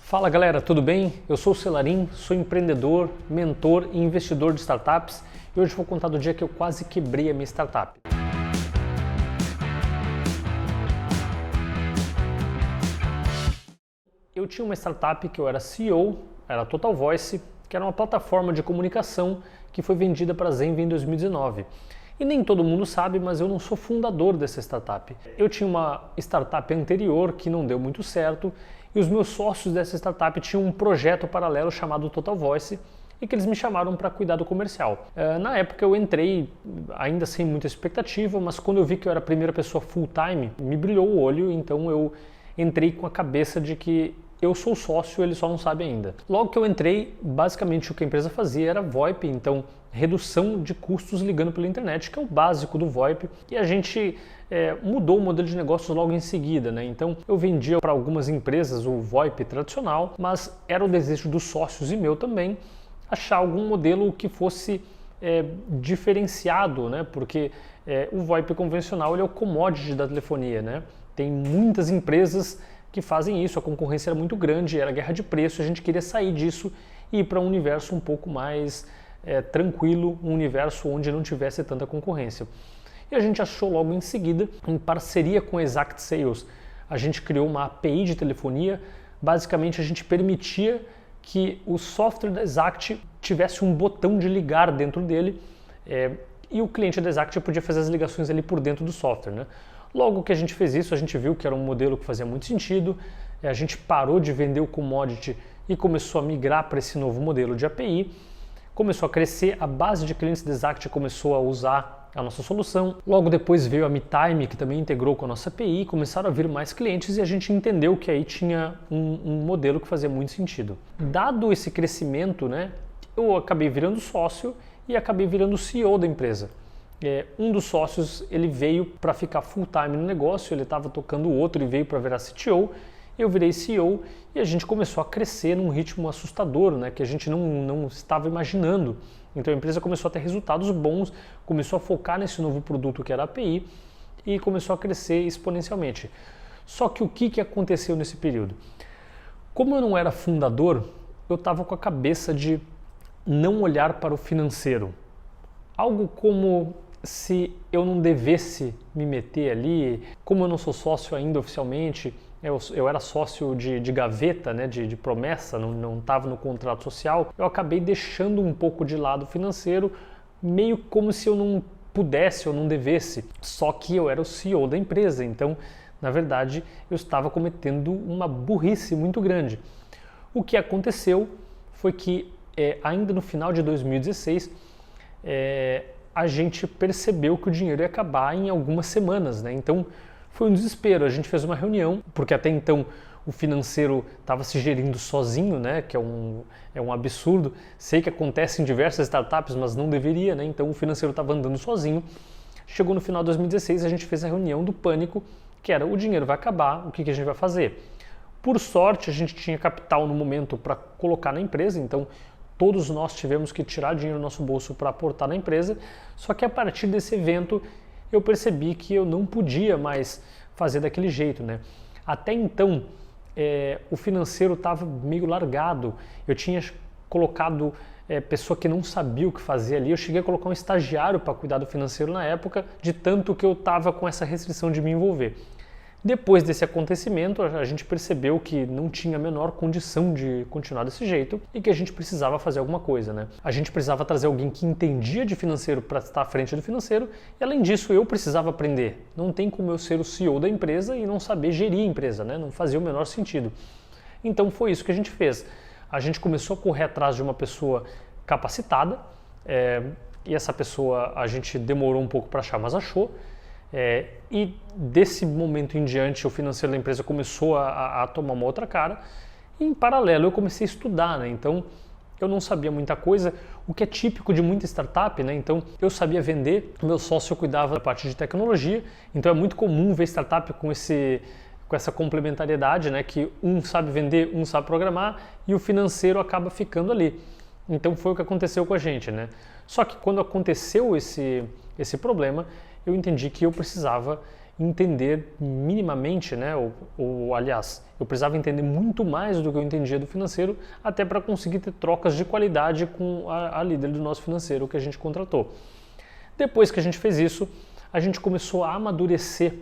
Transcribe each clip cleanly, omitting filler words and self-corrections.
Fala galera, tudo bem? Eu sou o Celarim, sou empreendedor, mentor e investidor de startups e hoje vou contar do dia que eu quase quebrei a minha startup. Eu tinha uma startup que eu era CEO, era a Total Voice, que era uma plataforma de comunicação que foi vendida para a Zenvia em 2019. E nem todo mundo sabe, mas eu não sou fundador dessa startup. Eu tinha uma startup anterior que não deu muito certo e os meus sócios dessa startup tinham um projeto paralelo chamado Total Voice e que eles me chamaram para cuidar do comercial. Na época eu entrei ainda sem muita expectativa, mas quando eu vi que eu era a primeira pessoa full time, me brilhou o olho, então eu entrei com a cabeça de que eu sou sócio, ele só não sabe ainda. Logo que eu entrei, basicamente o que a empresa fazia era VoIP, então redução de custos ligando pela internet, que é o básico do VoIP, e a gente mudou o modelo de negócios logo em seguida, né? Então eu vendia para algumas empresas o VoIP tradicional, mas era o desejo dos sócios e meu também achar algum modelo que fosse diferenciado, né? Porque o VoIP convencional ele é o commodity da telefonia, né? Tem muitas empresas que fazem isso, a concorrência era muito grande, era guerra de preço, a gente queria sair disso e ir para um universo um pouco mais tranquilo, um universo onde não tivesse tanta concorrência. E a gente achou logo em seguida, em parceria com a Exact Sales, a gente criou uma API de telefonia, basicamente a gente permitia que o software da Exact tivesse um botão de ligar dentro dele e o cliente da Exact podia fazer as ligações ali por dentro do software, né? Logo que a gente fez isso, a gente viu que era um modelo que fazia muito sentido, a gente parou de vender o commodity e começou a migrar para esse novo modelo de API, começou a crescer, a base de clientes da Exact começou a usar a nossa solução, logo depois veio a MeTime, que também integrou com a nossa API, começaram a vir mais clientes e a gente entendeu que aí tinha um modelo que fazia muito sentido. Dado esse crescimento, né, eu acabei virando sócio e acabei virando CEO da empresa. Um dos sócios ele veio para ficar full time no negócio, ele estava tocando o outro e veio para virar CTO, eu virei CEO e a gente começou a crescer num ritmo assustador, né, que a gente não estava imaginando. Então a empresa começou a ter resultados bons, começou a focar nesse novo produto que era a API e começou a crescer exponencialmente. Só que o que aconteceu nesse período? Como eu não era fundador, eu estava com a cabeça de não olhar para o financeiro. Algo como se eu não devesse me meter ali, como eu não sou sócio ainda oficialmente, eu era sócio de gaveta, né, de promessa, não estava no contrato social, eu acabei deixando um pouco de lado o financeiro, meio como se eu não pudesse ou não devesse, só que eu era o CEO da empresa, então, na verdade, eu estava cometendo uma burrice muito grande. O que aconteceu foi que, ainda no final de 2016, a gente percebeu que o dinheiro ia acabar em algumas semanas, né? Então foi um desespero. A gente fez uma reunião, porque até então o financeiro estava se gerindo sozinho, né? Que é um absurdo. Sei que acontece em diversas startups, mas não deveria, né? Então o financeiro estava andando sozinho. Chegou no final de 2016, a gente fez a reunião do pânico, que era o dinheiro vai acabar, o que a gente vai fazer? Por sorte, a gente tinha capital no momento para colocar na empresa, então todos nós tivemos que tirar dinheiro do nosso bolso para aportar na empresa, só que a partir desse evento eu percebi que eu não podia mais fazer daquele jeito, né? Até então o financeiro estava meio largado, eu tinha colocado pessoa que não sabia o que fazer ali, eu cheguei a colocar um estagiário para cuidar do financeiro na época, de tanto que eu estava com essa restrição de me envolver. Depois desse acontecimento, a gente percebeu que não tinha a menor condição de continuar desse jeito e que a gente precisava fazer alguma coisa, né? A gente precisava trazer alguém que entendia de financeiro para estar à frente do financeiro e, além disso, eu precisava aprender. Não tem como eu ser o CEO da empresa e não saber gerir a empresa, né? Não fazia o menor sentido. Então foi isso que a gente fez. A gente começou a correr atrás de uma pessoa capacitada e essa pessoa a gente demorou um pouco para achar, mas achou. E desse momento em diante o financeiro da empresa começou a tomar uma outra cara e em paralelo eu comecei a estudar, né? Então eu não sabia muita coisa, o que é típico de muita startup, né? Então eu sabia vender, o meu sócio cuidava da parte de tecnologia, então é muito comum ver startup com essa complementariedade, né? Que um sabe vender, um sabe programar e o financeiro acaba ficando ali. Então foi o que aconteceu com a gente, né? Só que quando aconteceu esse problema, eu entendi que eu precisava entender minimamente, né? Aliás, eu precisava entender muito mais do que eu entendia do financeiro, até para conseguir ter trocas de qualidade com a líder do nosso financeiro que a gente contratou. Depois que a gente fez isso, a gente começou a amadurecer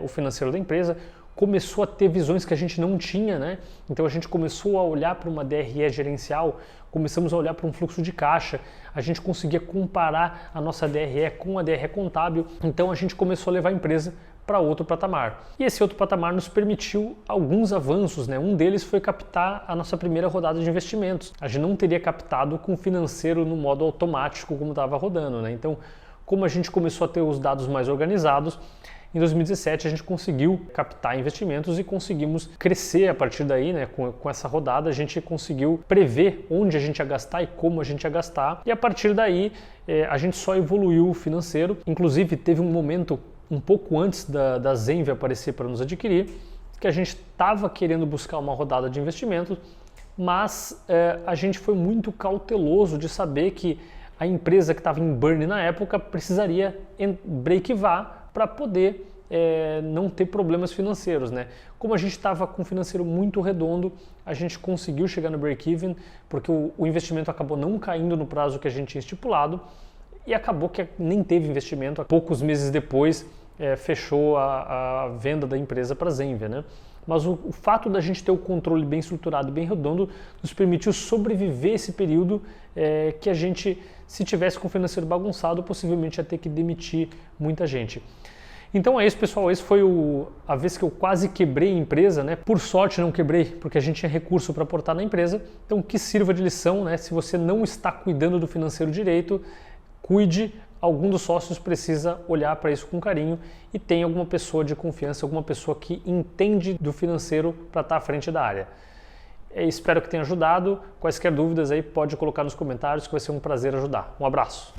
o financeiro da empresa, começou a ter visões que a gente não tinha, né? Então a gente começou a olhar para uma DRE gerencial, começamos a olhar para um fluxo de caixa, a gente conseguia comparar a nossa DRE com a DRE contábil, então a gente começou a levar a empresa para outro patamar. E esse outro patamar nos permitiu alguns avanços, né? Um deles foi captar a nossa primeira rodada de investimentos. A gente não teria captado com o financeiro no modo automático como estava rodando, né? Então, como a gente começou a ter os dados mais organizados, em 2017 a gente conseguiu captar investimentos e conseguimos crescer a partir daí, né? Com essa rodada a gente conseguiu prever onde a gente ia gastar e como a gente ia gastar, e a partir daí a gente só evoluiu o financeiro. Inclusive teve um momento um pouco antes da Zenvia aparecer para nos adquirir, que a gente estava querendo buscar uma rodada de investimentos, mas a gente foi muito cauteloso de saber que a empresa que estava em burn na época precisaria break-even para poder não ter problemas financeiros, né? Como a gente estava com o financeiro muito redondo, a gente conseguiu chegar no break-even, porque o investimento acabou não caindo no prazo que a gente tinha estipulado, e acabou que nem teve investimento. Poucos meses depois fechou a venda da empresa para a Zenvia, né? Mas o fato da gente ter o controle bem estruturado e bem redondo nos permitiu sobreviver esse período que a gente, se tivesse com o financeiro bagunçado, possivelmente ia ter que demitir muita gente. Então é isso, pessoal. Esse foi a vez que eu quase quebrei a empresa, né? Por sorte não quebrei, porque a gente tinha recurso para aportar na empresa. Então que sirva de lição, né? Se você não está cuidando do financeiro direito, cuide. Algum dos sócios precisa olhar para isso com carinho e tem alguma pessoa de confiança, alguma pessoa que entende do financeiro para estar à frente da área. Espero que tenha ajudado. Quaisquer dúvidas aí pode colocar nos comentários que vai ser um prazer ajudar. Um abraço!